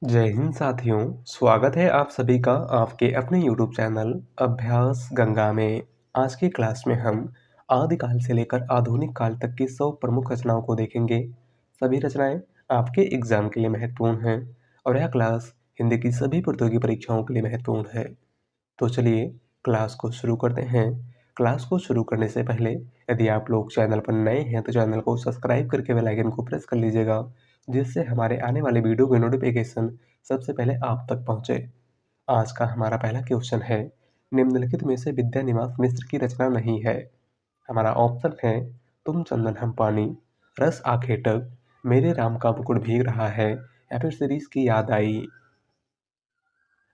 जय हिंद साथियों, स्वागत है आप सभी का आपके अपने YouTube चैनल अभ्यास गंगा में। आज की क्लास में हम आदिकाल से लेकर आधुनिक काल तक की 100 प्रमुख रचनाओं को देखेंगे। सभी रचनाएं आपके एग्जाम के लिए महत्वपूर्ण हैं और यह क्लास हिंदी की सभी प्रतियोगी परीक्षाओं के लिए महत्वपूर्ण है। तो चलिए क्लास को शुरू करते हैं। क्लास को शुरू करने से पहले यदि आप लोग चैनल पर नए हैं तो चैनल को सब्सक्राइब करके बेल आइकन को प्रेस कर लीजिएगा, जिससे हमारे आने वाले वीडियो के नोटिफिकेशन सबसे पहले आप तक पहुंचे। आज का हमारा पहला क्वेश्चन है, निम्नलिखित में से विद्यानिवास मिश्र की रचना नहीं है। हमारा ऑप्शन है तुम चंदन हम पानी, रस आखेटक, मेरे राम का मुकुट भीग रहा है या फिर सीरीज की याद आई।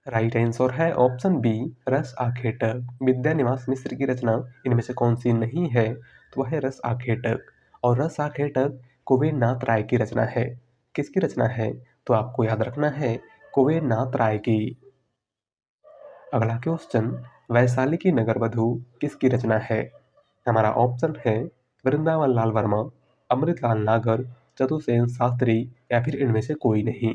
राइट आंसर है ऑप्शन बी, रस आखेटक। विद्यानिवास मिश्र की रचना इनमें से कौन सी नहीं है? तो वह है रस आखेटक। और रस आखेटक कुबेरनाथ राय की रचना है। किसकी रचना है? तो आपको याद रखना है कुबेरनाथ राय की। अगला क्वेश्चन, वैशाली की नगर वधु किसकी रचना है? हमारा ऑप्शन है वृंदावन लाल वर्मा, अमृतलाल नागर, चतुर्सेन शास्त्री या फिर इनमें से कोई नहीं।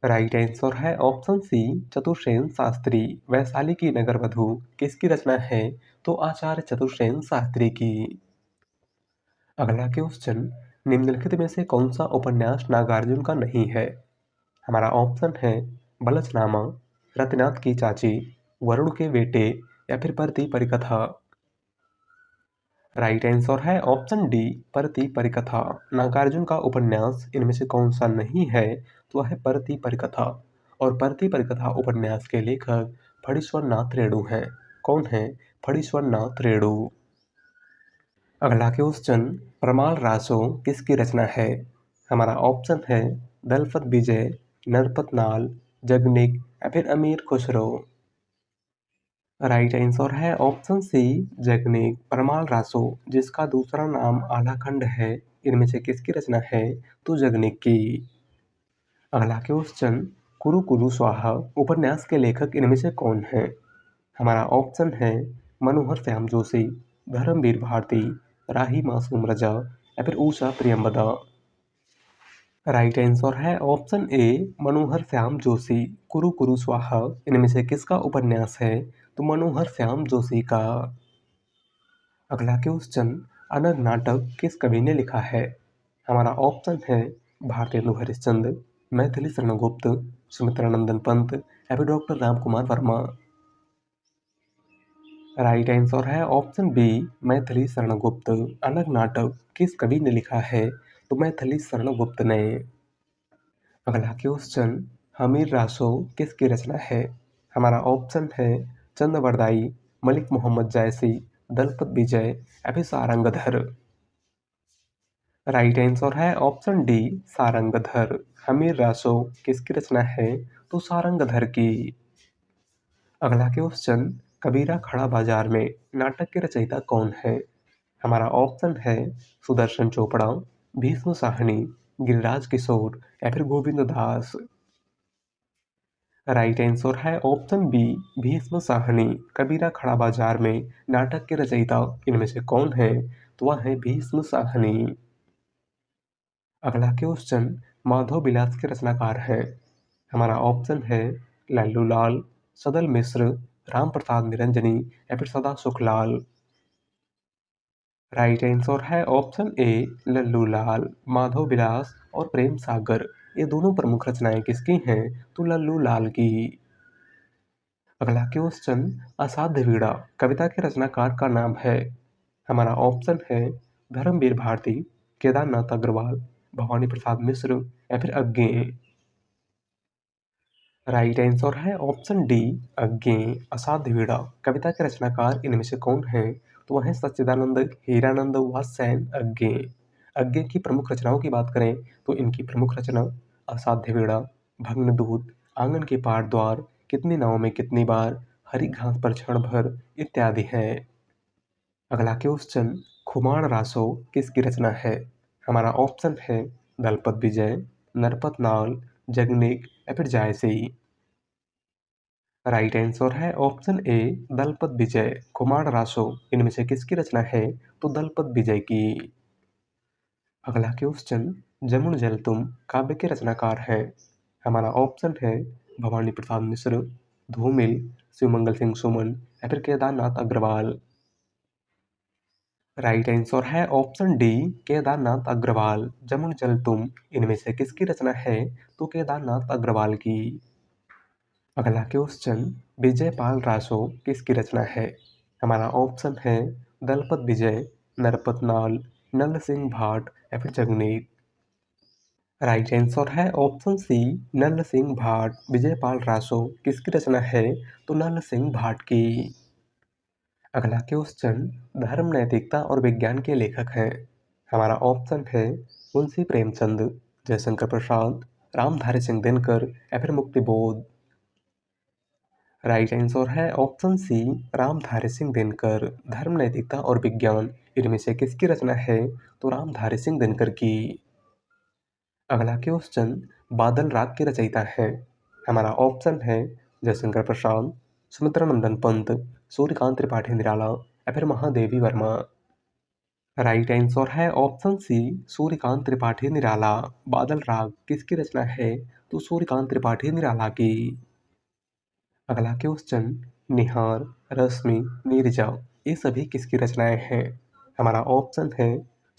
राइट आंसर है ऑप्शन सी, चतुर्सेन शास्त्री। वैशाली की नगर वधु किसकी रचना है? तो आचार्य चतुर्सेन शास्त्री की। अगला क्वेश्चन, निम्नलिखित में से कौन सा उपन्यास नागार्जुन का नहीं है? हमारा ऑप्शन है बलचनामा, रत्नाथ की चाची, वरुण के बेटे या फिर परती परिकथा। राइट आंसर है ऑप्शन डी, परती परिकथा। नागार्जुन का उपन्यास इनमें से कौन सा नहीं है? तो वह है परती परिकथा। और परती परिकथा उपन्यास के लेखक फणीश्वर नाथ रेणु हैं। कौन है? फणीश्वर नाथ रेणु। अगला क्वेश्चन, प्रमाल रासो किसकी रचना है? हमारा ऑप्शन है दलपत विजय, नरपत नाल, जगनिक या फिर अमीर खुसरो। राइट आंसर है ऑप्शन सी, जगनिक। परमाल रासो जिसका दूसरा नाम आलाखंड है, इनमें से किसकी रचना है? तो जगनिक की। अगला क्वेश्चन, कुरु कुरु स्वाहा उपन्यास के लेखक इनमें से कौन है? हमारा ऑप्शन है मनोहर श्याम जोशी, धर्मवीर भारती, राही मासूम रजा या फिर उषा प्रियंवदा। राइट आंसर है ऑप्शन ए, मनोहर श्याम जोशी। कुरु कुरु स्वाहा इनमें से किसका उपन्यास है? तो मनोहर श्याम जोशी का। अगला क्वेश्चन, अनग नाटक किस कवि ने लिखा है? हमारा ऑप्शन है भारतेंदु हरिश्चंद्र, मैथिली शरण गुप्त, सुमित्रानंदन पंत या फिर doctor Ram Kumar Verma. Right answer है ऑप्शन बी, मैथिली शरण गुप्त। अनग नाटक किस कवि ने लिखा है? तो मैथिली शरण गुप्त ने। अगला क्वेश्चन, हमीर रासो किसकी रचना है? हमारा ऑप्शन है चंद बरदाई, मलिक मोहम्मद जायसी, दलपत विजय या फिर सारंगधर। राइट आंसर है ऑप्शन डी, सारंगधर। हमीर रासो किसकी रचना है? तो सारंगधर की। अगला क्वेश्चन, कबीरा खड़ा बाजार में नाटक के रचयिता कौन है? हमारा ऑप्शन है सुदर्शन चोपड़ा, भीष्म साहनी, गिरिराज किशोर या फिर गोविंद दास। राइट आंसर है ऑप्शन बी, भीष्म साहनी। कबीरा खड़ा बाजार में नाटक के रचयिता इनमें से कौन है? तो वह है भीष्म साहनी। अगला क्वेश्चन, माधव विलास के रचनाकार हैं। हमारा ऑप्शन है लल्लू लाल, सदल मिश्र, राम प्रसाद निरंजनी या फिर सदा सुखलाल। राइट आंसर है ऑप्शन ए, लल्लू लाल। माधव विलास और प्रेम सागर ये दोनों प्रमुख रचनाएं किसकी हैं? तो लल्लू लाल की। अगला क्वेश्चन, असाध्य वीणा कविता के रचनाकार का नाम है। हमारा ऑप्शन है धर्मवीर भारती, केदारनाथ अग्रवाल, भवानी प्रसाद मिश्र या फिर अज्ञेय। राइट आंसर है ऑप्शन डी, अज्ञेय। असाध्य वीणा कविता के रचनाकार इनमें से कौन है? तो वह है सच्चिदानंद हीरानंद वात्स्ययन अज्ञेय। अज्ञेय की प्रमुख रचनाओं की बात करें तो इनकी प्रमुख रचना असाध्य वीणा, भग्नदूत, आंगन के पार द्वार, कितनी नाव में कितनी बार, हरी घास पर क्षण भर इत्यादि है। अगला क्वेश्चन, खुमाण रासो किसकी रचना है? हमारा ऑप्शन है दलपत विजय, नरपत नाल, जगनिक या फिर जायसी। राइट आंसर है ऑप्शन ए, दलपत विजय। खुमाण रासो इनमें से किसकी रचना है? तो दलपत विजय की। अगला क्वेश्चन, जमुन जल तुम काव्य के रचनाकार हैं? हमारा ऑप्शन है भवानी प्रसाद मिश्र, धूमिल, शिवमंगल सिंह सुमन या फिर केदारनाथ अग्रवाल। राइट आंसर है ऑप्शन डी, केदारनाथ अग्रवाल। जमुन जल तुम इनमें से किसकी रचना है? तो केदारनाथ अग्रवाल की। अगला क्वेश्चन, विजय पाल रासो किसकी रचना है? हमारा ऑप्शन है दलपत विजय, नरपत नाल, नल सिंह भाट या फिर जगनीत। राइट आंसर है ऑप्शन सी, नल सिंह भाट। विजय पाल रासो किसकी रचना है? तो नल सिंह भाट की। अगला क्वेश्चन, धर्म नैतिकता और विज्ञान के लेखक हैं? हमारा ऑप्शन है मुंशी प्रेमचंद, जयशंकर प्रसाद, रामधारी सिंह दिनकर या फिर मुक्तिबोध। राइट आंसर है ऑप्शन सी, रामधारी सिंह दिनकर। धर्म नैतिकता और विज्ञान इनमें से किसकी रचना है? तो रामधारी सिंह दिनकर की। अगला क्वेश्चन, बादल राग के रचयिता हैं? हमारा ऑप्शन है जयशंकर प्रसाद, सुमित्रानंदन पंत, सूर्यकांत त्रिपाठी निराला या फिर महादेवी वर्मा। राइट आंसर है ऑप्शन सी, सूर्यकांत त्रिपाठी निराला। बादल राग किसकी रचना है? तो सूर्यकांत त्रिपाठी निराला की। अगला क्वेश्चन, निहार, रश्मि, नीरजा ये सभी किसकी रचनाएं हैं? हमारा ऑप्शन है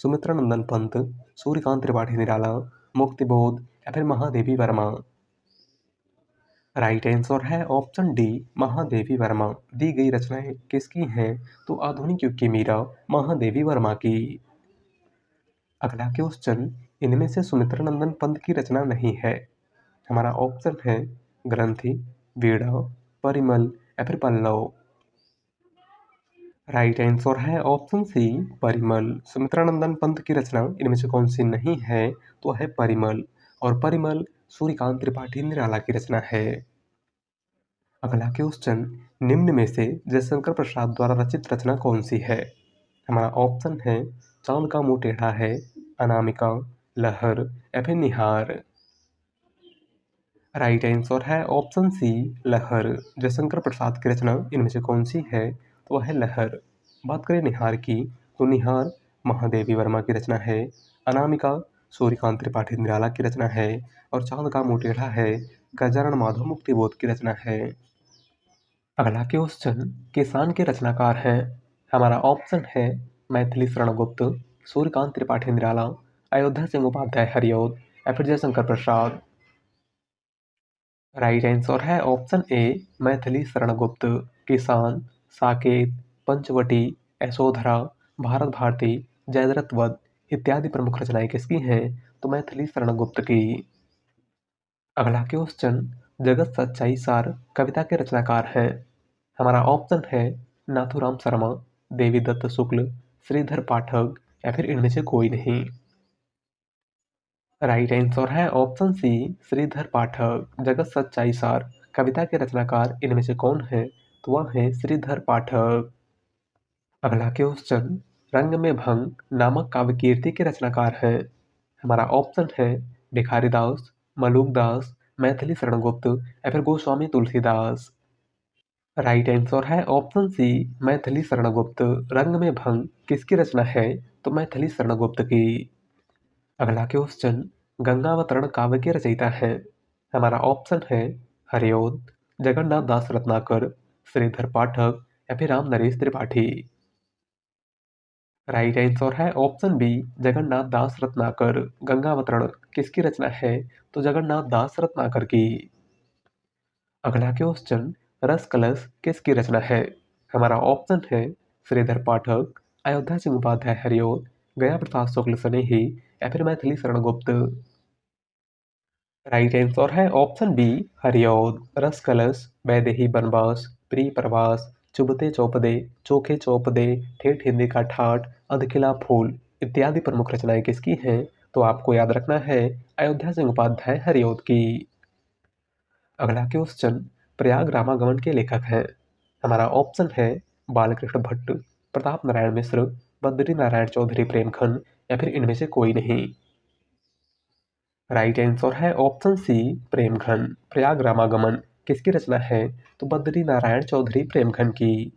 सुमित्रानंदन पंत, सूर्यकांत त्रिपाठी निराला, मुक्तिबोध या फिर महादेवी वर्मा। राइट आंसर है ऑप्शन डी, महादेवी वर्मा। दी गई रचनाएं किसकी हैं? तो आधुनिक युग की मीरा महादेवी वर्मा की। अगला क्वेश्चन, इनमें से सुमित्रानंदन पंत की रचना नहीं है। हमारा ऑप्शन है ग्रंथि, वीणा, परिमल या फिर पल्लव। राइट आंसर है ऑप्शन सी, परिमल। सुमित्रानंदन पंत की रचना इनमें से कौन सी नहीं है? तो है परिमल, और परिमल सूर्यकांत त्रिपाठी निराला की रचना है। अगला क्वेश्चन, निम्न में से जयशंकर प्रसाद द्वारा रचित रचना कौन सी है? हमारा ऑप्शन है चांद का मुंह टेढ़ा है, अनामिका, लहर या फिर निहार। राइट आंसर है ऑप्शन सी, लहर। जयशंकर प्रसाद की रचना इनमें से कौन सी है? तो वह है लहर। बात करें निहार की, तो निहार महादेवी वर्मा की रचना है, अनामिका सूर्यकांत त्रिपाठी निराला की रचना है, और चांद का मुंह टेढ़ा है गजानन माधव मुक्तिबोध की रचना है। अगला क्वेश्चन, किसान के रचनाकार हैं? हमारा ऑप्शन है मैथिली शरण गुप्त, सूर्यकांत त्रिपाठी निराला, अयोध्या सिंह उपाध्याय हरिऔध या फिर जयशंकर प्रसाद। राइट आंसर है ऑप्शन ए, मैथिली शरण गुप्त। किसान, साकेत, पंचवटी, यशोधरा, भारत भारती, जयद्रथ वध इत्यादि प्रमुख रचनाएं किसकी हैं? तो मैथिली शरण गुप्त की। अगला क्वेश्चन, जगत सच्चाई सार कविता के रचनाकार हैं? हमारा ऑप्शन है नाथूराम शर्मा, देवीदत्त शुक्ल, श्रीधर पाठक या फिर इनमें से कोई नहीं। राइट आंसर है ऑप्शन सी, श्रीधर पाठक। जगत सच्चाई सार कविता के रचनाकार इनमें से कौन है? तो वह है श्रीधर पाठक। अगला क्वेश्चन, रंग में भंग नामक काव्य कीर्ति के रचनाकार हैं? हमारा ऑप्शन है भिखारी दास, मलूक दास, मैथिली शरण गुप्त या फिर गोस्वामी तुलसीदास। राइट आंसर है ऑप्शन सी, मैथिली शरण गुप्त। रंग में भंग किसकी रचना है? तो मैथिली शरण गुप्त की। अगला क्वेश्चन, गंगावतरण काव्य के रचयिता हैं? हमारा ऑप्शन है हरिऔध, जगन्नाथ दास रत्नाकर, श्रीधर पाठक या फिर राम नरेश त्रिपाठी। राइट आंसर है ऑप्शन बी, जगन्नाथ दास रत्नाकर। गंगावतरण किसकी रचना है? तो जगन्नाथ दास रत्नाकर की। अगला क्वेश्चन, रस कलश किसकी रचना है? हमारा ऑप्शन है श्रीधर पाठक, अयोध्या सिंह उपाध्याय हरिऔध, गया प्रसाद शुक्ल स्नेही या फिर मैथिली शरण गुप्त। राइट आंसर है ऑप्शन बी, हरिऔध। रस कलश, वैदेही बनवास, प्रिय प्रवास, चुभते चौपदे, चोखे चौपदे, ठेठ हिंदी का ठाठ, अधखिला फूल इत्यादि प्रमुख रचनाएं किसकी हैं? तो आपको याद रखना है अयोध्या सिंह उपाध्याय हरिऔध की। अगला क्वेश्चन, प्रयाग रामागमन के लेखक हैं? हमारा ऑप्शन है बालकृष्ण भट्ट, प्रताप नारायण मिश्र, बद्री नारायण चौधरी प्रेमखंड या फिर इनमें से कोई नहीं। राइट आंसर है ऑप्शन सी, प्रेमखंड। प्रयाग रामागमन किसकी रचना है? तो बद्री नारायण चौधरी प्रेमखंड की।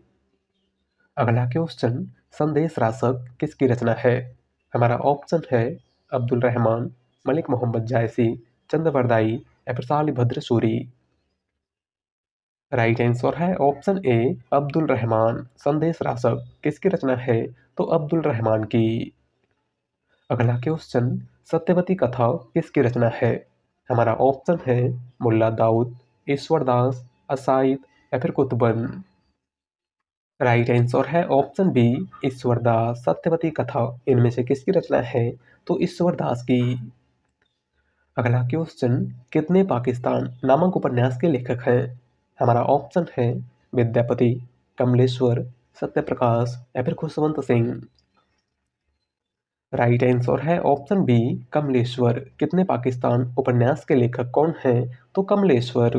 अगला क्वेश्चन, संदेश रासक किसकी रचना है? हमारा ऑप्शन है अब्दुल रहमान, मलिक मोहम्मद जायसी, चंद्रवरदाई या फिर सालिभद्र सूरी। राइट आंसर है ऑप्शन ए अब्दुल रहमान। संदेश रासक किसकी रचना है? तो अब्दुल रहमान की। अगला क्वेश्चन, सत्यवती कथा किसकी रचना है? हमारा ऑप्शन है मुल्ला दाऊद, ईश्वरदास, असाइद या फिर कुतुबन। राइट आंसर है ऑप्शन बी ईश्वरदास। सत्यवती कथा इनमें से किसकी रचना है? तो ईश्वरदास की। अगला क्वेश्चन, कितने पाकिस्तान नामक उपन्यास के लेखक हैं? हमारा ऑप्शन है विद्यापति, कमलेश्वर, सत्यप्रकाश या फिर खुशवंत सिंह। राइट आंसर है ऑप्शन बी कमलेश्वर। कितने पाकिस्तान उपन्यास के लेखक कौन हैं? तो कमलेश्वर।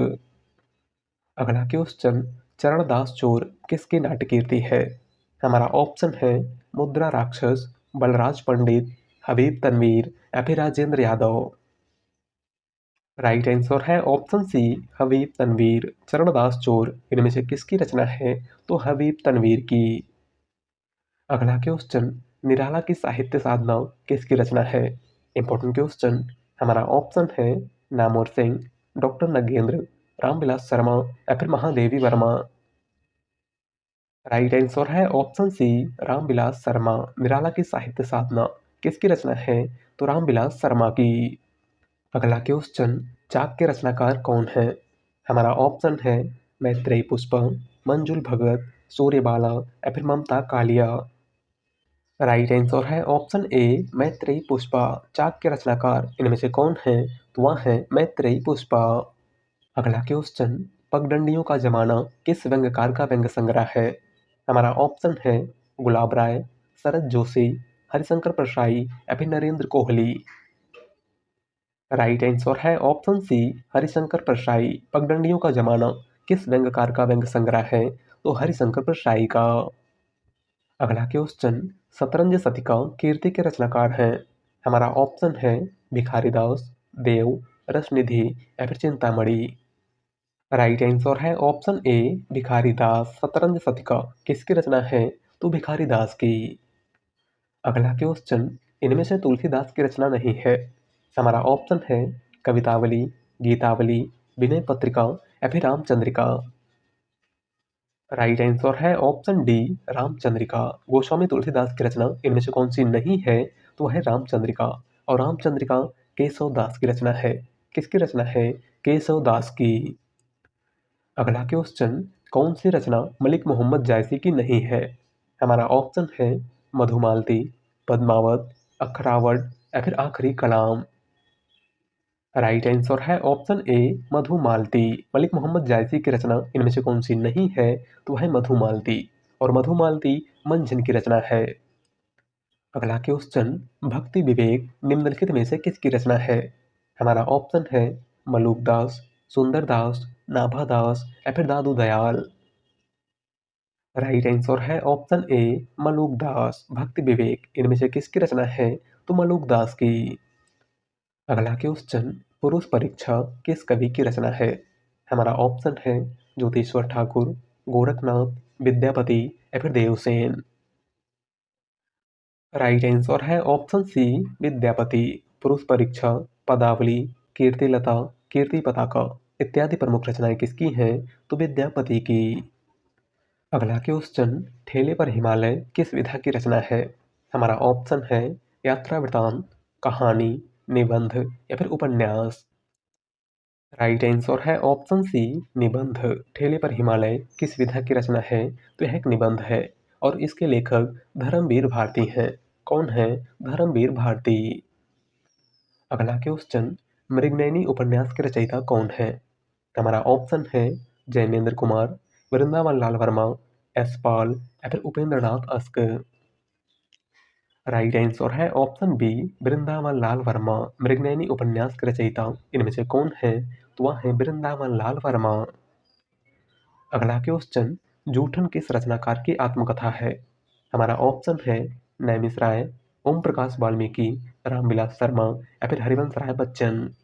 अगला क्वेश्चन, चरणदास चोर किसकी नाट्यकृति है? हमारा ऑप्शन है मुद्रा राक्षस, बलराज पंडित, हबीब तनवीर या फिर राजेंद्र यादव। राइट आंसर है ऑप्शन सी हबीब तनवीर। चरणदास चोर इनमें से किसकी रचना है? तो हबीब तनवीर की। अगला क्वेश्चन, निराला की साहित्य साधना किसकी रचना है? Important question. हमारा ऑप्शन है नामवर सिंह, डॉक्टर नगेंद्र, रामविलास शर्मा या फिर महादेवी वर्मा। राइट आंसर है ऑप्शन सी रामविलास शर्मा। निराला की साहित्य साधना किसकी रचना है? तो रामविलास शर्मा की। अगला क्वेश्चन, चाक के रचनाकार कौन है? हमारा ऑप्शन है मैत्रेयी पुष्पा, मंजुल भगत, सूर्यबाला या फिर ममता कालिया। राइट आंसर है ऑप्शन ए मैत्रेयी पुष्पा। चाक के रचनाकार इनमें से कौन है? तो वह है मैत्रेयी पुष्पा। अगला क्वेश्चन, पगडंडियों का जमाना किस व्यंग्यकार का व्यंग्य संग्रह है? हमारा ऑप्शन है गुलाब राय, शरद जोशी, हरिशंकर परसाई या फिर नरेंद्र कोहली। राइट आंसर है ऑप्शन सी हरिशंकर परसाई। पगडंडियों का जमाना किस व्यंग्यकार का व्यंग्य संग्रह है? तो हरिशंकर परसाई का। अगला क्वेश्चन, शतरंज शतिका कीर्ति के रचनाकार हैं? हमारा ऑप्शन है भिखारीदास, देव, रसनिधि या फिर चिंतामणि। राइट आंसर है ऑप्शन ए भिखारीदास। शतरंज शतिका किसकी रचना है? तो भिखारीदास की। अगला क्वेश्चन, इनमें से तुलसीदास की रचना नहीं है। हमारा ऑप्शन है कवितावली, गीतावली, विनय पत्रिका या फिर रामचंद्रिका। राइट आंसर है ऑप्शन डी रामचंद्रिका। गोस्वामी तुलसीदास की रचना इनमें से कौन सी नहीं है? तो वह है रामचंद्रिका। और रामचंद्रिका केशव दास की रचना है। किसकी रचना है? केशव दास की। अगला क्वेश्चन, कौन सी रचना मलिक मोहम्मद जायसी की नहीं है? हमारा ऑप्शन है मधुमालती, पद्मावत, अखरावट या फिर आखिरी कलाम। राइट आंसर है ऑप्शन ए मधुमालती। मलिक मोहम्मद जायसी की रचना इनमें से कौन सी नहीं है? तो है मधुमालती। और मधुमालती मंझन की रचना है। अगला क्वेश्चन, भक्ति विवेक निम्नलिखित में से किसकी रचना है? हमारा ऑप्शन है मलूक दास, सुंदर दास, नाभा दास या फिर दादू दयाल। राइट आंसर है ऑप्शन ए मलूक दास। भक्ति विवेक इनमें से किसकी रचना है? तो मलूक दास की। अगला क्वेश्चन, पुरुष परीक्षा किस कवि की रचना है? हमारा ऑप्शन है ज्योतिश्वर ठाकुर, गोरखनाथ, विद्यापति या फिर देवसेन। राइट आंसर है ऑप्शन सी विद्यापति। पुरुष परीक्षा, पदावली, कीर्तिलता, कीर्ति पताका इत्यादि प्रमुख रचनाएं किसकी हैं? तो विद्यापति की। अगला क्वेश्चन, ठेले पर हिमालय किस विधा की रचना है? हमारा ऑप्शन है यात्रा वृतांत, कहानी, निबंध या फिर उपन्यास। राइट आंसर है ऑप्शन सी निबंध। ठेले पर हिमालय किस विधा की रचना है? तो यह एक निबंध है। और इसके लेखक धर्मवीर भारती हैं। कौन है? धर्मवीर भारती। अगला क्वेश्चन, मृगनयनी उपन्यास के रचयिता कौन है? हमारा ऑप्शन है जैनेन्द्र कुमार, वृंदावन लाल वर्मा, एस पाल या फिर Upendra Nath ask. Right answer है ऑप्शन बी वृंदावन लाल वर्मा। मृगनयनी उपन्यास के रचयिता इनमें से कौन है? तो वह है वृंदावन लाल वर्मा। अगला क्वेश्चन, जूठन किस रचनाकार की आत्मकथा है? हमारा ऑप्शन है नैमिष राय, ओम प्रकाश वाल्मीकि, रामविलास शर्मा या फिर हरिवंश राय बच्चन।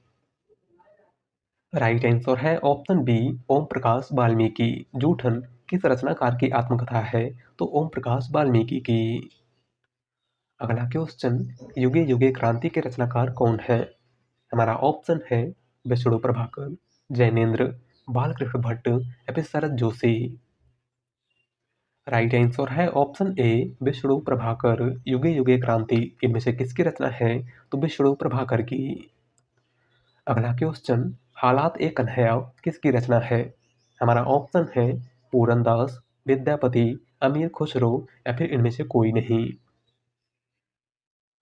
राइट आंसर है ऑप्शन बी ओम प्रकाश वाल्मीकि। जूठन किस रचनाकार की आत्मकथा है? तो ओम प्रकाश वाल्मीकि की। अगला क्वेश्चन, युगे युगे क्रांति के रचनाकार कौन है? हमारा ऑप्शन है विष्णु प्रभाकर, जैनेन्द्र, बालकृष्ण भट्ट या फिर शरद जोशी। राइट आंसर है ऑप्शन ए विष्णु प्रभाकर। युगे युगे क्रांति इनमें से किसकी रचना है? तो विष्णु प्रभाकर की। अगला क्वेश्चन, हालात ए कन्हैया किसकी रचना है? हमारा ऑप्शन है पूरनदास, विद्यापति, अमीर खुसरो या फिर इनमें से कोई नहीं।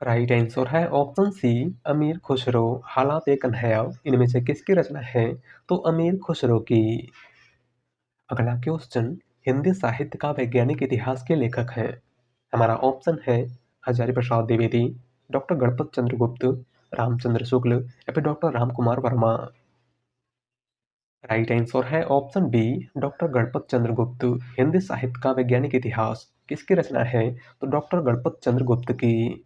राइट आंसर है ऑप्शन सी अमीर खुसरो। हालात ए कन्हैया इनमें से किसकी रचना है? तो अमीर खुसरो की। अगला क्वेश्चन, हिंदी साहित्य का वैज्ञानिक इतिहास के लेखक हैं? हमारा ऑप्शन है हजारी प्रसाद द्विवेदी, डॉक्टर गणपत चंद्र गुप्त, रामचंद्र शुक्ल या फिर doctor Ramkumar Verma. Right answer है ऑप्शन बी डॉक्टर गणपत चंद्र गुप्त। हिंदी साहित्य का वैज्ञानिक इतिहास किसकी रचना है? तो डॉक्टर गणपत चंद्र गुप्त की।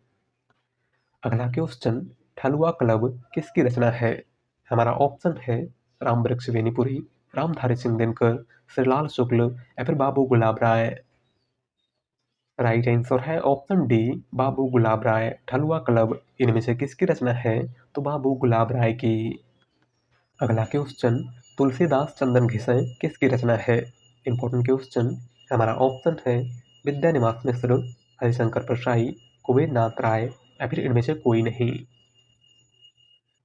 अगला क्वेश्चन, ठलुआ क्लब किसकी रचना है? हमारा ऑप्शन है रामवृक्ष वेनीपुरी, रामधारी सिंह दिनकर, श्रीलाल शुक्ल या फिर बाबू गुलाब राय। राइट आंसर है ऑप्शन डी बाबू गुलाब राय। ठलुआ क्लब इनमें से किसकी रचना है? तो बाबू गुलाब राय की। अगला क्वेश्चन, तुलसीदास चंदन घिसैं किसकी रचना है? Important question. हमारा ऑप्शन है विद्यानिवास मिश्र, हरिशंकर परसाई, कुबेर नाथ राय या फिर इनमें से कोई नहीं।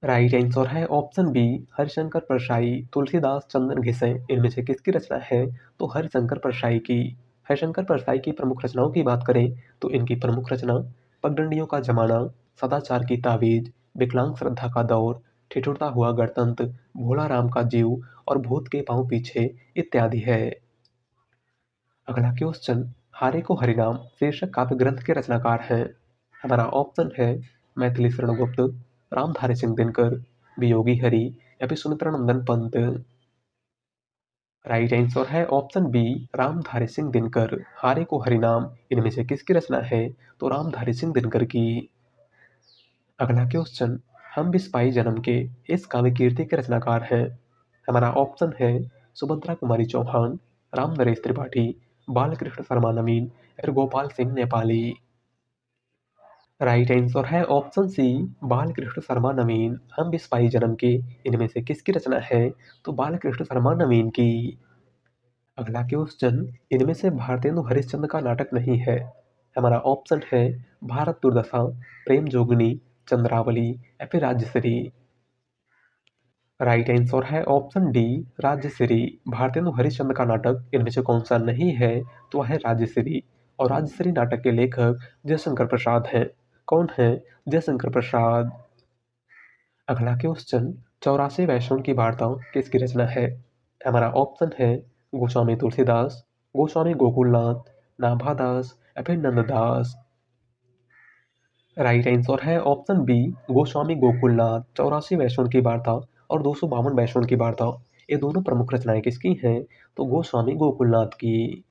राइट आंसर है ऑप्शन बी हरिशंकर परसाई। तुलसीदास चंदन घिसैं इनमें से किसकी रचना है? तो हरिशंकर परसाई की। हरिशंकर परसाई की प्रमुख रचनाओं की बात करें तो इनकी प्रमुख रचना पगडंडियों का जमाना, सदाचार की तावीज, विकलांग श्रद्धा का दौर, ठिठुरता हुआ गणतंत्र, भोला राम का जीव और भूत के पांव पीछे इत्यादि है। अगला क्वेश्चन, हारे को हरिनाम शीर्षक काव्य ग्रंथ के रचनाकार हैं? हमारा ऑप्शन है मैथिली शरण गुप्त, रामधारी सिंह दिनकर, वियोगी हरि या फिर सुमित्रानंदन पंत। राइट आंसर है ऑप्शन बी रामधारी सिंह दिनकर। हारे को हरिनाम इनमें से किसकी रचना है? तो रामधारी सिंह दिनकर की। अगला क्वेश्चन, हम बिस्पाई जन्म के इस काव्य कीर्ति के रचनाकार हैं? हमारा ऑप्शन है सुभद्रा कुमारी चौहान, राम नरेश त्रिपाठी, बालकृष्ण शर्मा नवीन और गोपाल सिंह नेपाली। राइट आंसर है ऑप्शन सी बालकृष्ण शर्मा नवीन। हम बिस्पाई जन्म के इनमें से किसकी रचना है? तो बालकृष्ण शर्मा नवीन की। अगला क्वेश्चन, इनमें से भारतेंदु हरिश्चंद्र का नाटक नहीं है? हमारा ऑप्शन है भारत दुर्दशा, प्रेम जोगिनी, चंद्रावली या फिर राजश्री। राइट आंसर है ऑप्शन डी राजश्री। भारतेंदु हरिश्चंद्र का नाटक इनमें से कौन सा नहीं है? तो वह है राजश्री। और राजश्री नाटक के लेखक जयशंकर प्रसाद हैं। कौन है? जयशंकर प्रसाद। अगला क्वेश्चन, 84 वैष्णव की वार्ता किसकी रचना है? हमारा ऑप्शन है गोस्वामी तुलसीदास, गोस्वामी गोकुलनाथ, नाभादास या फिर नंददास। राइट आंसर है ऑप्शन बी गोस्वामी गोकुलनाथ। 84 वैष्णव की वार्ता और 252 वैष्णव की वार्ता, ये दोनों प्रमुख रचनाएं किसकी हैं? तो गोस्वामी गोकुलनाथ की।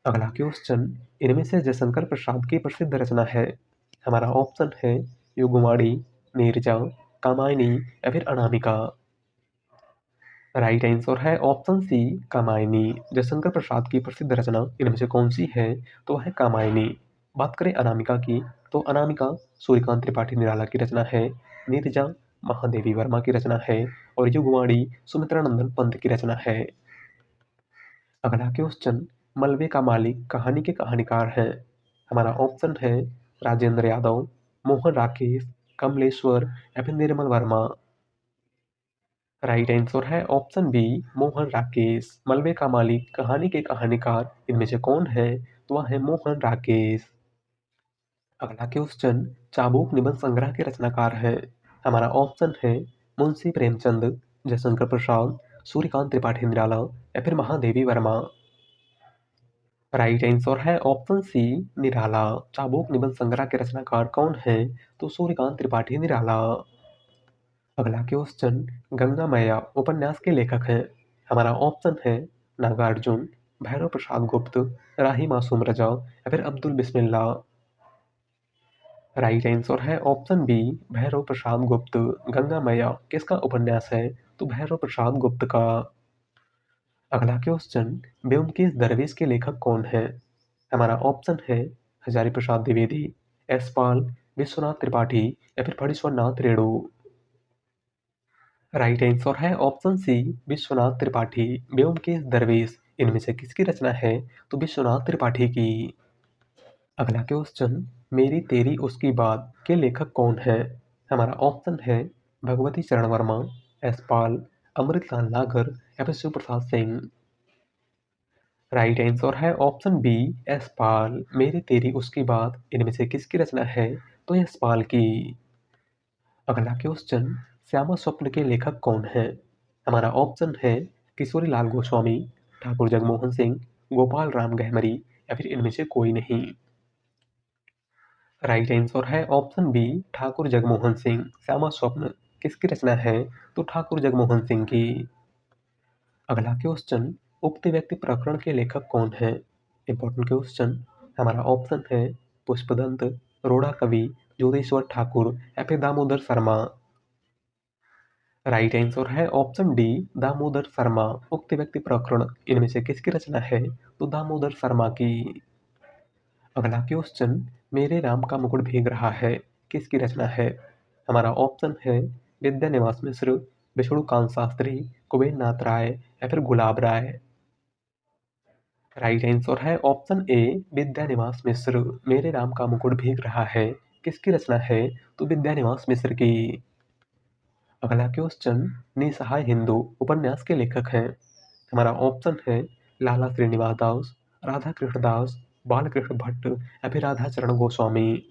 अगला क्वेश्चन, इनमें से जयशंकर प्रसाद की प्रसिद्ध रचना है? हमारा ऑप्शन है युगवाणी, नीरजा, कामायनी या फिर अनामिका। राइट आंसर है ऑप्शन सी कामायनी। जयशंकर प्रसाद की प्रसिद्ध रचना इनमें से कौन सी है? तो है कामायनी। बात करें अनामिका की तो अनामिका सूर्यकांत त्रिपाठी निराला की रचना है। नीरजा महादेवी वर्मा की रचना है और युगवाणी सुमित्रानंदन पंत की रचना है। अगला क्वेश्चन, मलबे का मालिक कहानी के कहानीकार हैं? हमारा ऑप्शन है राजेंद्र यादव, मोहन राकेश, कमलेश्वर या फिर निर्मल वर्मा। राइट आंसर है ऑप्शन बी मोहन राकेश। मलबे का मालिक कहानी के कहानीकार इनमें से कौन है? तो वह है मोहन राकेश। अगला क्वेश्चन, चाबुक निबंध संग्रह के रचनाकार हैं? हमारा ऑप्शन है मुंशी प्रेमचंद, जयशंकर प्रसाद, सूर्यकांत त्रिपाठी निराला या फिर महादेवी वर्मा। राइट आंसर है ऑप्शन सी निराला। चाबुक निबंध संग्रह के रचनाकार कौन है? तो सूर्यकांत त्रिपाठी निराला। अगला क्वेश्चन, गंगा मैया उपन्यास के लेखक हैं? हमारा ऑप्शन है नागार्जुन, भैरव प्रसाद गुप्त, राही मासूम रजा या फिर अब्दुल बिस्मिल्लाह। राइट आंसर है ऑप्शन बी भैरव प्रसाद गुप्त। गंगा मैया किसका उपन्यास है? तो भैरव प्रसाद गुप्त का। अगला क्वेश्चन, ब्योमकेश दरवेश के लेखक कौन है? हमारा ऑप्शन है हजारी प्रसाद द्विवेदी, यशपाल, विश्वनाथ त्रिपाठी या फिर फणीश्वर नाथ रेणु। राइट आंसर है ऑप्शन सी विश्वनाथ त्रिपाठी। ब्योमकेश दरवेश इनमें से किसकी रचना है? तो विश्वनाथ त्रिपाठी की। अगला क्वेश्चन, मेरी तेरी उसकी बात के लेखक कौन है? हमारा ऑप्शन है भगवती चरण वर्मा, यशपाल, अमृतलाल नागर या फिर शिव प्रसाद सिंह। राइट आंसर है ऑप्शन बी यशपाल। मेरी तेरी उसकी बात इनमें से किसकी रचना है? तो यशपाल की। अगला क्वेश्चन, श्यामा स्वप्न के लेखक कौन है? हमारा ऑप्शन है किशोरी लाल गोस्वामी, ठाकुर जगमोहन सिंह, गोपाल राम गहमरी या फिर इनमें से कोई नहीं। राइट आंसर है ऑप्शन बी ठाकुर जगमोहन सिंह। श्यामा स्वप्न किसकी रचना है? तो ठाकुर जगमोहन सिंह की। अगला क्वेश्चन, उक्त व्यक्ति प्रकरण के लेखक कौन है? Important question. हमारा ऑप्शन है पुष्पदंत, रोड़ा कवि, जोधेश्वर ठाकुर या फिर दामोदर शर्मा। राइट आंसर है ऑप्शन डी दामोदर शर्मा। उक्त व्यक्ति प्रकरण इनमें से किसकी रचना है? तो दामोदर शर्मा की। अगला क्वेश्चन, मेरे राम का मुकुट भीग रहा है किसकी रचना है? हमारा ऑप्शन है विद्यानिवास मिश्र, विष्णुकांत शास्त्री, कुबेर नाथ राय या फिर गुलाब राय। राइट आंसर है ऑप्शन ए विद्यानिवास मिश्र। मेरे राम का मुकुट भीग रहा है किसकी रचना है? तो विद्यानिवास मिश्र की। अगला क्वेश्चन, निसहाय हिंदू उपन्यास के लेखक हैं? हमारा ऑप्शन है लाला श्रीनिवास दास, राधा कृष्ण दास, बालकृष्ण भट्ट या फिर राधा चरण गोस्वामी।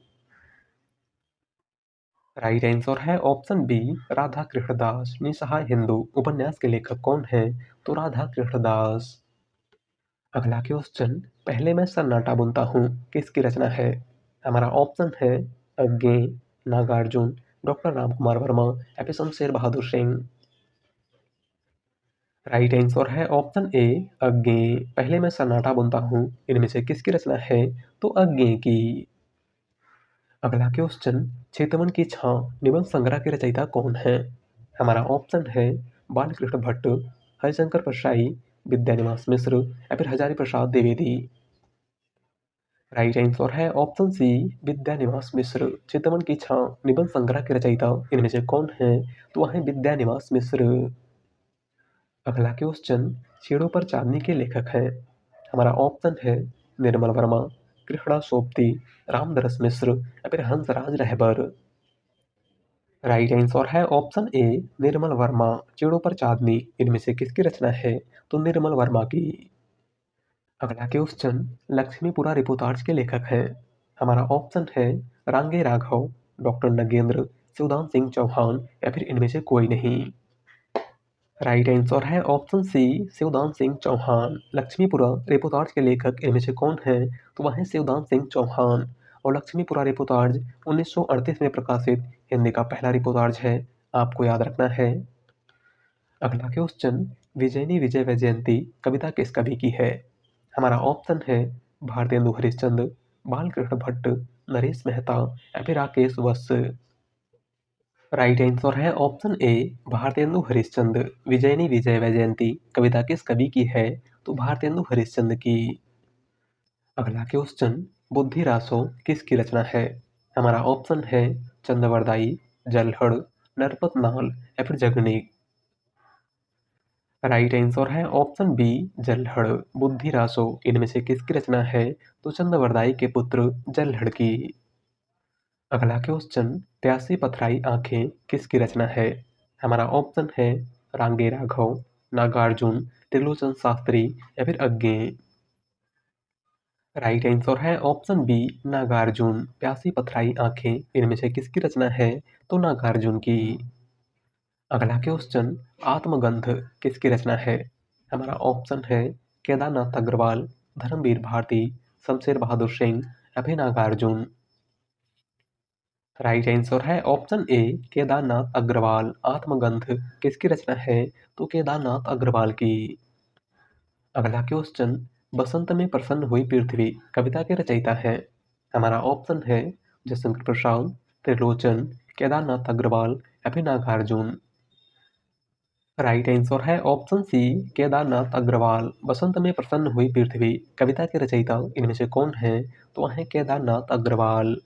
राइट आंसर है ऑप्शन बी राधा कृष्ण दास। निसहाय हिंदू उपन्यास के लेखक कौन है? तो राधा कृष्ण दास। अगला क्वेश्चन, पहले मैं सन्नाटा बुनता हूँ किसकी रचना है? हमारा ऑप्शन है अज्ञे, नागार्जुन, डॉक्टर राम कुमार वर्मा या फिर शमशेर बहादुर सिंह। राइट आंसर है ऑप्शन ए अज्ञे। पहले मैं सन्नाटा बुनता हूँ इनमें से किसकी रचना है? तो अज्ञे की। अगला क्वेश्चन, चेतवन की छांव निबंध संग्रह के रचयिता कौन है? हमारा ऑप्शन है बालकृष्ण भट्ट, हरिशंकर परशाई, विद्यानिवास मिश्र या फिर हजारी प्रसाद द्विवेदी। राइट आंसर है ऑप्शन सी विद्यानिवास मिश्र। चेतवन की छांव निबंध संग्रह के रचयिता इनमें से कौन है? तो वह है विद्यानिवास मिश्र। अगला क्वेश्चन, छेड़ों पर चांदनी के लेखक हैं? हमारा ऑप्शन है निर्मल वर्मा, कृष्णा सोपती, रामदरस मिश्र या फिर हंसराज रहबर। राइट आंसर है ऑप्शन ए निर्मल वर्मा। चिड़ों पर चांदनी इनमें से किसकी रचना है? तो निर्मल वर्मा की। अगला क्वेश्चन, लक्ष्मीपुरा रिपोर्टाज के लेखक हैं? हमारा ऑप्शन है रांगे राघव, डॉक्टर नगेंद्र, शिवदान सिंह चौहान या फिर इनमें से कोई नहीं। राइट आंसर है option C Shivdan Singh Chauhan. Lakshmipura reportage के लेखक इनमें से कौन है? तो वह है शिवदान सिंह चौहान। और लक्ष्मीपुरा रिपोर्टाज 1938 में प्रकाशित हिंदी का पहला रिपोर्टाज है, आपको याद रखना है। अगला क्वेश्चन, विजयनी विजय वैजयंती कविता किस कवि की है? हमारा ऑप्शन है भारतेंदु हरिश्चंद्र, बालकृष्ण भट्ट, नरेश मेहता या फिर राकेश वत्स। राइट आंसर है ऑप्शन ए भारतेंदु हरिश्चंद्र। विजयनी विजय वैजयंती कविता किस कवि की है? तो भारतेंदु हरिश्चंद्र की। अगला क्वेश्चन, बुद्धि रासो किसकी रचना है? हमारा ऑप्शन है चंद्रवरदाई, जलहड़, नरपत नाल या फिर जगनीक। राइट आंसर है ऑप्शन बी जलहड़। बुद्धि रासो इनमें से किसकी रचना है? तो चंद्रवरदाई के पुत्र जलहड़ की। अगला क्वेश्चन, प्यासी पथराई आंखें किसकी रचना है? हमारा ऑप्शन है रांगे राघव, नागार्जुन, त्रिलोचन शास्त्री या फिर अज्ञे। राइट आंसर है ऑप्शन बी नागार्जुन। प्यासी पथराई आंखें इनमें से किसकी रचना है? तो नागार्जुन की। अगला क्वेश्चन, आत्मगंध किसकी रचना है? हमारा ऑप्शन है केदारनाथ अग्रवाल, धर्मवीर भारती, शमशेर बहादुर सिंह या फिर नागार्जुन। राइट आंसर है ऑप्शन ए केदारनाथ अग्रवाल। आत्मगंध किसकी रचना है? तो केदारनाथ अग्रवाल की। अगला क्वेश्चन, बसंत में प्रसन्न हुई पृथ्वी कविता के रचयिता है? हमारा ऑप्शन है जयशंकर प्रसाद, त्रिलोचन, केदारनाथ अग्रवाल या फिर नागार्जुन। राइट आंसर है ऑप्शन सी केदारनाथ अग्रवाल। बसंत में प्रसन्न हुई पृथ्वी कविता के रचयिता इनमें से कौन है? तो वह है केदारनाथ अग्रवाल।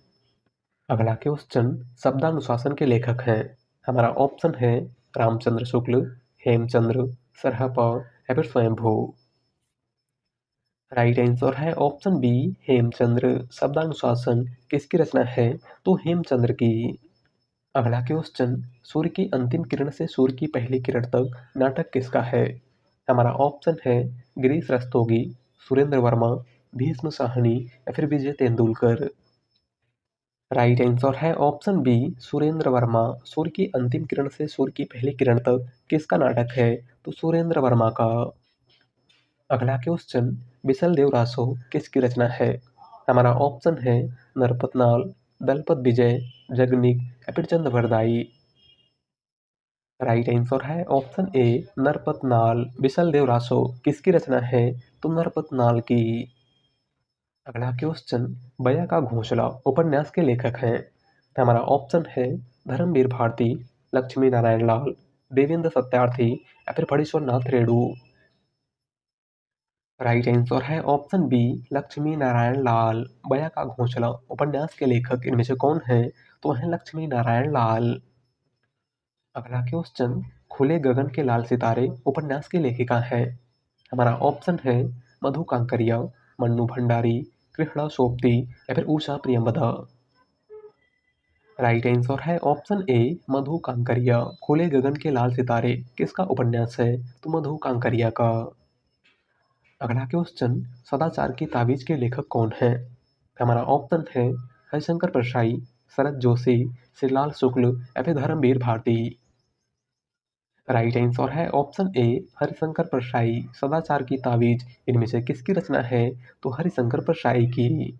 अगला क्वेश्चन, शब्दानुशासन के लेखक हैं? हमारा ऑप्शन है रामचंद्र शुक्ल, हेमचंद्र, सरहपा या फिर स्वयंभू। राइट आंसर है ऑप्शन बी, हेमचंद्र। शब्दानुशासन किसकी रचना है? तो हेमचंद्र की। अगला क्वेश्चन, सूर्य की अंतिम किरण से सूर्य की पहली किरण तक नाटक किसका है? हमारा ऑप्शन है गिरीश रस्तोगी, सुरेंद्र वर्मा, भीष्म साहनी या फिर विजय तेंदुलकर। राइट आंसर है ऑप्शन बी, सुरेंद्र वर्मा। सूर्य की अंतिम किरण से सूर्य की पहली किरण तक किसका नाटक है? तो सुरेंद्र वर्मा का। अगला क्वेश्चन, बिसल देव रासो किसकी रचना है? हमारा ऑप्शन है नरपतनाल, दलपत विजय, जगनिक या फिर चंद्रवरदाई। राइट आंसर है ऑप्शन ए, नरपतनाल। बिसल देव रासो किसकी रचना है? तो नरपतनाल की। अगला क्वेश्चन, बया का घोंसला उपन्यास के लेखक हैं? हमारा ऑप्शन है धर्मवीर भारती, लक्ष्मी नारायण लाल, देवेंद्र सत्यार्थी या फिर फणीश्वर नाथ रेणु। राइट आंसर है ऑप्शन बी, लक्ष्मी नारायण लाल। बया का घोंसला उपन्यास के लेखक इनमें से कौन है? तो है लक्ष्मी नारायण लाल। अगला क्वेश्चन, खुले गगन के लाल सितारे उपन्यास की लेखिका है? हमारा ऑप्शन है मधु कांकरिया, मन्नू भंडारी, कृष्णा सोपती या फिर उषा प्रियंवदा। राइट आंसर है ऑप्शन ए, मधु कांकरिया। खुले गगन के लाल सितारे किसका उपन्यास है? तो मधु कांकरिया का। अगला क्वेश्चन, सदाचार की ताबीज के लेखक कौन हैं? हमारा ऑप्शन है हरिशंकर परसाई, शरद जोशी, श्रीलाल शुक्ल या फिर धर्मवीर भारती। राइट आंसर है ऑप्शन ए, हरिशंकर परसाई। सदाचार की ताबीज इनमें से किसकी रचना है? तो हरिशंकर परसाई की।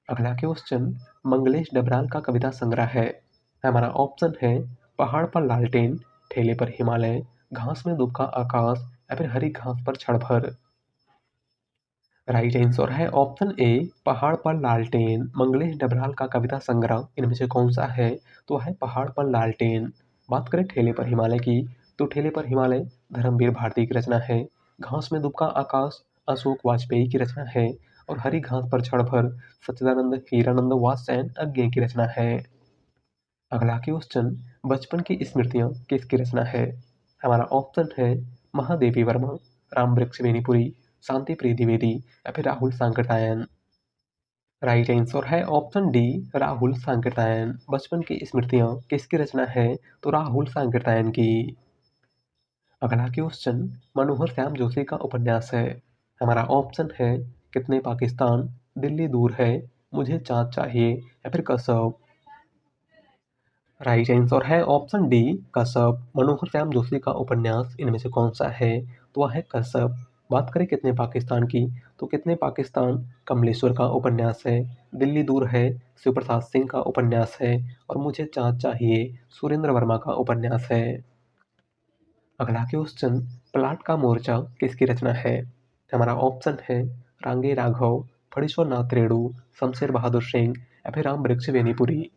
अगला क्वेश्चन, मंगलेश डबराल का कविता संग्रह है? हमारा ऑप्शन है पहाड़ पर लालटेन, ठेले पर हिमालय, घास में दुबका आकाश या फिर हरी घास पर क्षण भर। राइट आंसर है ऑप्शन ए, पहाड़ पर लालटेन। मंगलेश डबराल का कविता संग्रह इनमें से कौन सा है? तो है पहाड़ पर लालटेन। बात करें ठेले पर हिमालय की, तो ठेले पर हिमालय धर्मवीर भारती की रचना है। घास में दुबका आकाश अशोक वाजपेयी की रचना है। और हरी घास पर क्षण भर सच्चिदानंद हीरानंद वात्स्यायन अज्ञे की रचना है। अगला क्वेश्चन, बचपन की स्मृतियां किसकी रचना है? हमारा ऑप्शन है महादेवी वर्मा, राम वृक्ष बेनीपुरी, शांति प्रिय द्विवेदी या फिर राहुल सांकृत्यायन। राइट आंसर है ऑप्शन डी, राहुल सांकृत्यायन। बचपन की स्मृतियां किसकी रचना है? तो राहुल सांकृत्यायन की। अगला क्वेश्चन, मनोहर श्याम जोशी का उपन्यास है? हमारा ऑप्शन है कितने पाकिस्तान, दिल्ली दूर है, मुझे चाँद चाहिए या फिर कसब। राइट आंसर है ऑप्शन डी, कसब। मनोहर श्याम जोशी का उपन्यास इनमें से कौन सा है? तो वह है कसब। बात करें कितने पाकिस्तान की, तो कितने पाकिस्तान कमलेश्वर का उपन्यास है। दिल्ली दूर है शिव प्रसाद सिंह का उपन्यास है। और मुझे चाँद चाहिए सुरेंद्र वर्मा का उपन्यास है। अगला क्वेश्चन, प्लाट का मोर्चा किसकी रचना है? हमारा ऑप्शन है रांगे राघव, फणीश्वर नाथ रेणु, शमशेर बहादुर सिंह या फिर राम वृक्ष बेनीपुरी।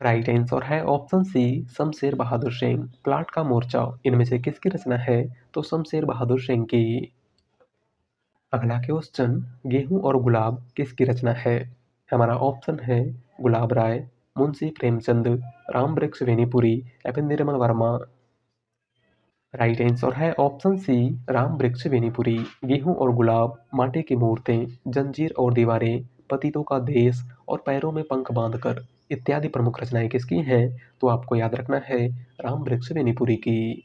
राइट आंसर है ऑप्शन सी, शमशेर बहादुर सिंह। प्लाट का मोर्चा इनमें से किसकी रचना है? तो शमशेर बहादुर सिंह की। अगला क्वेश्चन, गेहूं और गुलाब किसकी रचना है? हमारा ऑप्शन है गुलाब राय, मुंशी प्रेमचंद, राम वृक्ष बेनीपुरी या फिर निर्मल वर्मा। राइट आंसर है ऑप्शन सी, राम वृक्ष बेनीपुरी। गेहूं और गुलाब, माटी की मूर्तें, जंजीर और दीवारें, पतितों का देश और पैरों में पंख बांधकर इत्यादि प्रमुख रचनाएं किसकी हैं? तो आपको याद रखना है राम वृक्ष बेनीपुरी की।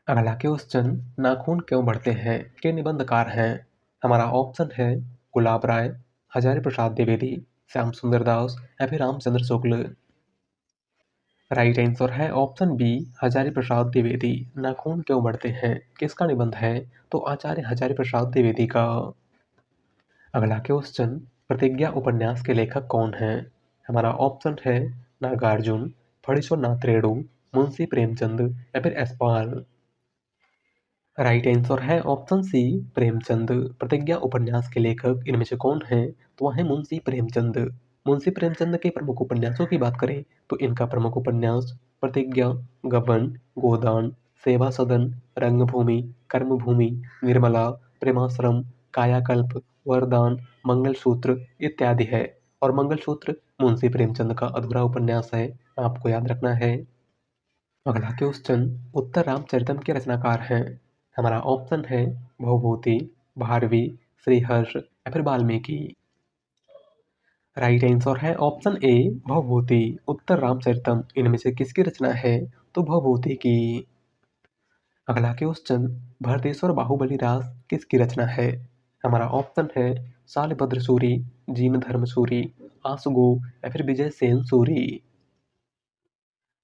अगला क्वेश्चन, नाखून क्यों बढ़ते हैं के निबंधकार हैं? हमारा ऑप्शन है गुलाब राय, हजारी प्रसाद द्विवेदी, श्याम सुंदर दास या फिर रामचंद्र शुक्ल। राइट आंसर है ऑप्शन बी, हजारी प्रसाद द्विवेदी। नाखून क्यों बढ़ते हैं किसका निबंध है? तो आचार्य हजारी प्रसाद द्विवेदी का। अगला क्वेश्चन, प्रतिज्ञा उपन्यास के लेखक कौन हैं? हमारा ऑप्शन है नागार्जुन, फणीश्वर नाथ रेणु, मुंशी प्रेमचंद या फिर यशपाल। राइट आंसर है ऑप्शन सी, प्रेमचंद। प्रतिज्ञा उपन्यास के लेखक इनमें से कौन हैं? तो वह है मुंशी प्रेमचंद। मुंशी प्रेमचंद के प्रमुख उपन्यासों की बात करें, तो इनका प्रमुख उपन्यास प्रतिज्ञा, गबन, गोदान, सेवा सदन, रंगभूमि, कर्मभूमि, निर्मला, प्रेमाश्रम, कायाकल्प, वरदान, मंगलसूत्र इत्यादि है। और मंगलसूत्र मुंशी प्रेमचंद का अधूरा उपन्यास है। आपको याद रखना है। अगला क्वेश्चन, उत्तर रामचरितम के रचनाकार हैं। हमारा ऑप्शन है भवभूति, भारवी, श्रीहर्ष या फिर वाल्मीकि। राइट आंसर है ऑप्शन ए भवभूति। उत्तर रामचरितम इनमें से किसकी रचना है? तो भवभूति की। अगला क्वेश्चन, भरतेश्वर बाहुबली रास किसकी रचना है? हमारा ऑप्शन है शालिभद्र सूरी, जीन धर्म सूरी, आसुगो या फिर विजय सेन सूरी।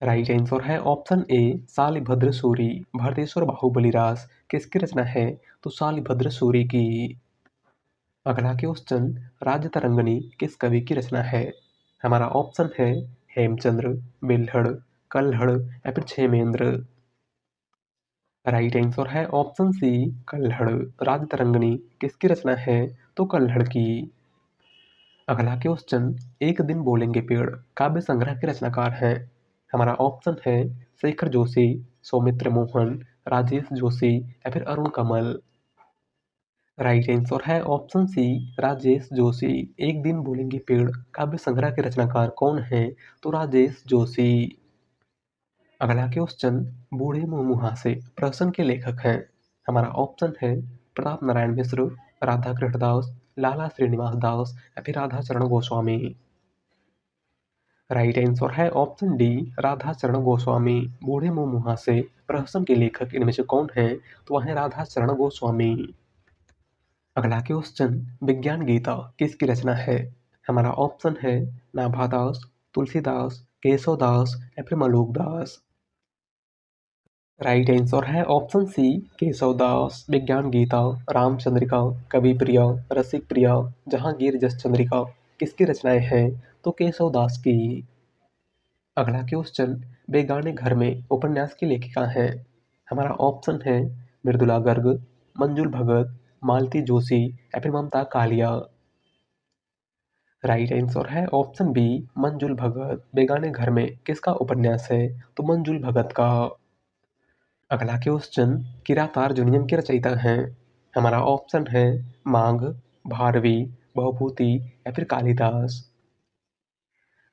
राइट आंसर है ऑप्शन ए शालिभद्र सूरी। भरतेश्वर बाहुबली रास किसकी रचना है? तो शालिभद्र सूरी की। अगला क्वेश्चन, राज्य तरंगिणी किस कवि की रचना है? हमारा ऑप्शन है हेमचंद्र, बिल्हड़, कल्हड़ या फिर क्षेमेंद्र। राइट आंसर है ऑप्शन सी कल्हड़। राज्य तरंगिणी किसकी रचना है? तो कल्हड़ की। अगला क्वेश्चन, एक दिन बोलेंगे पेड़ काव्य संग्रह के रचनाकार हैं। हमारा ऑप्शन है शेखर जोशी, सौमित्र मोहन, राजेश जोशी या फिर अरुण कमल। राइट आंसर है ऑप्शन सी राजेश जोशी। एक दिन बोलेंगे पेड़ काव्य संग्रह के रचनाकार कौन है? तो राजेश जोशी। अगला क्वेश्चन, बूढ़े मुंह मुहासे प्रहसन के लेखक हैं। हमारा ऑप्शन है प्रताप नारायण मिश्र, राधा कृष्णदास, लाला श्रीनिवास दास या फिर राधा चरण गोस्वामी। राइट आंसर है ऑप्शन डी राधा चरण गोस्वामी। बूढ़े मुंह मुहासे प्रहसन के लेखक इनमें से कौन है? तो वह है राधा चरण गोस्वामी। अगला क्वेश्चन, विज्ञान गीता किसकी रचना है? हमारा ऑप्शन है नाभादास, तुलसीदास, केशवदास या फिर मलुकदास। राइट आंसर है ऑप्शन सी केशवदास। विज्ञान गीता, रामचंद्रिका, कविप्रिया, रसिक प्रिया, जहांगीर जस चंद्रिका किसकी रचनाएं हैं? तो केशवदास की। अगला क्वेश्चन, बेगाने घर में उपन्यास की लेखिका हैं। हमारा ऑप्शन है मृदुला गर्ग, मंजुल भगत, मालती जोशी या फिर ममता कालिया। राइट आंसर है ऑप्शन बी मंजुल भगत। बेगाने घर में किसका उपन्यास है? तो मंजुल भगत का। अगला क्वेश्चन, किरातार्जुनीयम के रचयिता हैं। हमारा ऑप्शन है मांग, भारवी, भवभूति या फिर कालिदास।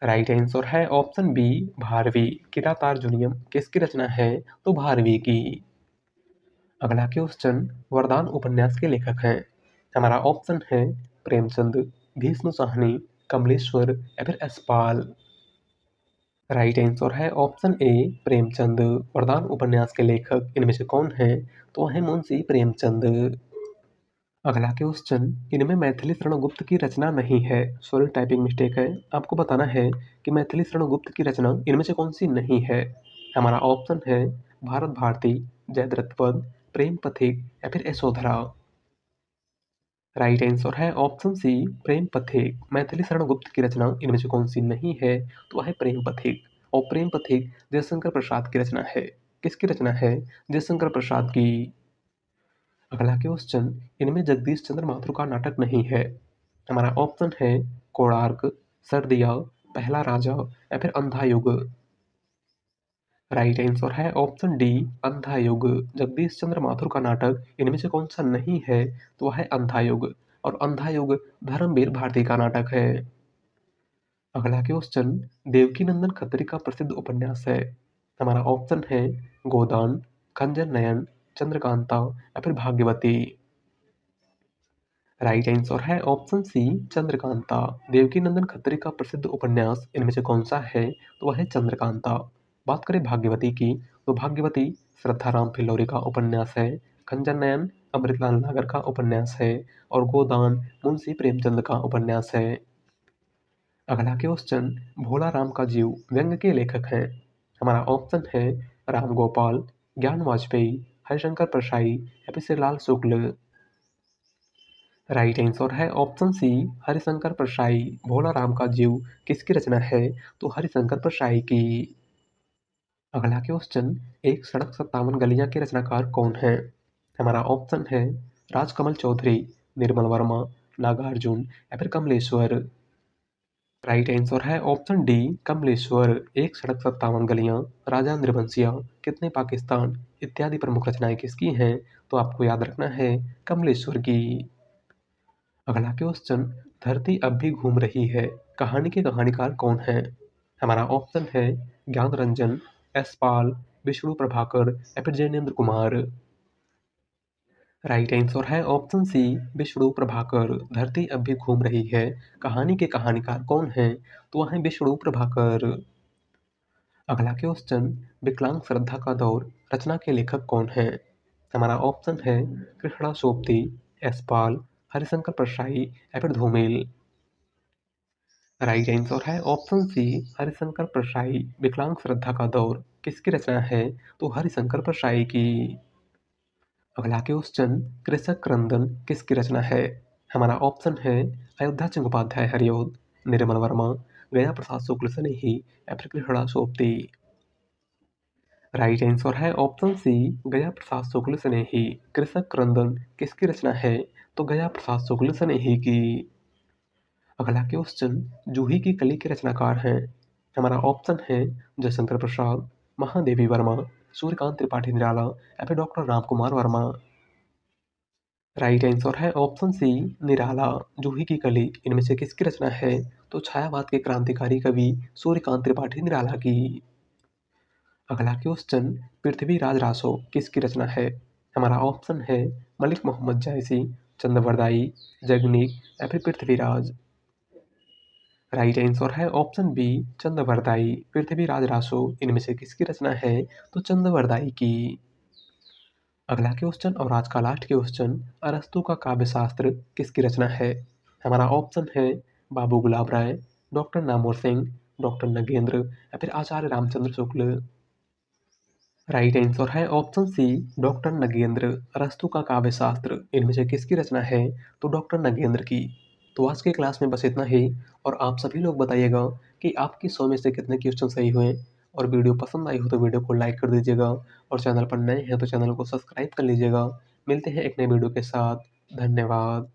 राइट आंसर है ऑप्शन बी भारवी। किरातार्जुनीयम किसकी रचना है? तो भारवी की। अगला क्वेश्चन, वरदान उपन्यास के लेखक हैं। हमारा ऑप्शन है प्रेमचंद, भीष्म साहनी, कमलेश्वर या फिर यशपाल। राइट आंसर है ऑप्शन ए प्रेमचंद। वरदान उपन्यास के लेखक इनमें से कौन है? तो वह है मुंशी प्रेमचंद। अगला क्वेश्चन, इनमें मैथिली शरण गुप्त की रचना नहीं है। सॉरी टाइपिंग मिस्टेक है। आपको बताना है कि मैथिली शरण गुप्त की रचना इनमें से कौन सी नहीं है। हमारा ऑप्शन है भारत भारती, जयद्रथ पद, प्रेम पथिक या फिर यशोधरा। राइट आंसर है ऑप्शन सी प्रेम पथिक। मैथिली शरण गुप्त की रचना इनमें से कौन सी नहीं है? तो वह है प्रेम पथिक। और प्रेम पथिक जयशंकर प्रसाद की रचना है। किसकी रचना है? जयशंकर प्रसाद की। अगला क्वेश्चन, इनमें जगदीश चंद्र माथुर का नाटक नहीं है। हमारा ऑप्शन है कोणार्क, सर्दिया, पहला राजा या फिर अंधा युग। राइट आंसर है ऑप्शन डी अंधा युग। जगदीश चंद्र माथुर का नाटक इनमें से कौन सा नहीं है? तो वह है अंधा युग। और अंधा युग धर्मवीर भारती का नाटक है। अगला क्वेश्चन, देवकीनंदन खत्री का प्रसिद्ध उपन्यास है। हमारा ऑप्शन है गोदान, खंजर नयन, चंद्रकांता या फिर भाग्यवती। राइट आंसर है ऑप्शन सी चंद्रकांता। देवकीनंदन खत्री का प्रसिद्ध उपन्यास इनमें से कौन सा है? तो वह है चंद्रकांता। बात करें भाग्यवती की, तो भाग्यवती श्रद्धाराम फिल्लौरी का उपन्यास है। खंजर नयन अमृतलाल नागर का उपन्यास है। और गोदान मुंशी प्रेमचंद का उपन्यास है। अगला क्वेश्चन, भोला राम का जीव व्यंग्य के लेखक हैं। हमारा ऑप्शन है राम गोपाल, ज्ञान वाजपेयी, हरिशंकर परसाई या फिर श्रीलाल शुक्ल। राइट आंसर है ऑप्शन सी हरिशंकर परसाई। भोला राम का जीव किसकी रचना है? तो हरिशंकर परसाई की। अगला क्वेश्चन, एक सड़क 57 गलियां के रचनाकार कौन है? हमारा ऑप्शन है राजकमल चौधरी, निर्मल वर्मा, नागार्जुन या फिर कमलेश्वर। राइट आंसर है ऑप्शन डी कमलेश्वर। एक सड़क 57 गलियां, राजा नृवंशिया, कितने पाकिस्तान इत्यादि प्रमुख रचनाएं किसकी हैं? तो आपको याद रखना है कमलेश्वर की। अगला क्वेश्चन, धरती अब भी घूम रही है कहानी के कहानीकार कौन है? हमारा ऑप्शन है ज्ञान रंजन, यशपाल, विष्णु प्रभाकर या फिर जैनेन्द्र कुमार। राइट आंसर है ऑप्शन सी, विष्णु प्रभाकर। धरती अब भी घूम रही है कहानी के कहानीकार कौन हैं? तो वह हैं विष्णु प्रभाकर। अगला क्वेश्चन, विकलांग श्रद्धा का दौर रचना के लेखक कौन हैं? हमारा ऑप्शन है कृष्णा सोबती, यशपाल, हरिशंकर परसाई या फिर धूमिल। राइट आंसर है ऑप्शन सी, हरिशंकर परसाई। विकलांग श्रद्धा का दौर किसकी रचना है? तो हरिशंकर परसाई की। अगला क्वेश्चन, कृषक क्रंदन किसकी रचना है? हमारा ऑप्शन है अयोध्या चंगोपाध्याय हरिऔध, निर्मल वर्मा, गया प्रसाद शुक्ल स्नेही या फिर कृष्णा सोबती। राइट आंसर है ऑप्शन सी, गया प्रसाद शुक्ल स्नेही। कृषक क्रंदन किसकी रचना है? तो गया प्रसाद शुक्ल स्नेही की। अगला क्वेश्चन, जूही की कली के रचनाकार हैं? हमारा ऑप्शन है जयशंकर प्रसाद, महादेवी वर्मा, सूर्यकांत त्रिपाठी निराला या फिर doctor Ram Kumar Verma. Right answer है ऑप्शन सी, निराला। जूही की कली इनमें से किसकी रचना है? तो छायावाद के क्रांतिकारी कवि सूर्यकांत त्रिपाठी निराला की। अगला क्वेश्चन, पृथ्वीराज रासो किसकी रचना है? हमारा ऑप्शन है मलिक मोहम्मद जायसी, चंद्रवरदाई, जगनीक या फिर पृथ्वीराज। राइट आंसर है ऑप्शन बी, चंद्रवरदाई। पृथ्वीराज रासो इनमें से किसकी रचना है? तो चंद्रवरदाई की। अगला क्वेश्चन और आज का लास्ट क्वेश्चन, अरस्तु का काव्यशास्त्र किसकी रचना है? हमारा ऑप्शन है बाबू गुलाब राय, डॉक्टर नामवर सिंह, डॉक्टर नगेंद्र या फिर आचार्य रामचंद्र शुक्ल। राइट आंसर है ऑप्शन सी, डॉक्टर नगेंद्र। अरस्तु का काव्यशास्त्र इनमें से किसकी रचना है? तो डॉक्टर नगेंद्र की। तो आज के क्लास में बस इतना ही। और आप सभी लोग बताइएगा कि आपकी 100 में से कितने क्वेश्चन सही हुए। और वीडियो पसंद आई हो तो वीडियो को लाइक कर दीजिएगा। और चैनल पर नए हैं तो चैनल को सब्सक्राइब कर लीजिएगा। मिलते हैं एक नए वीडियो के साथ। धन्यवाद।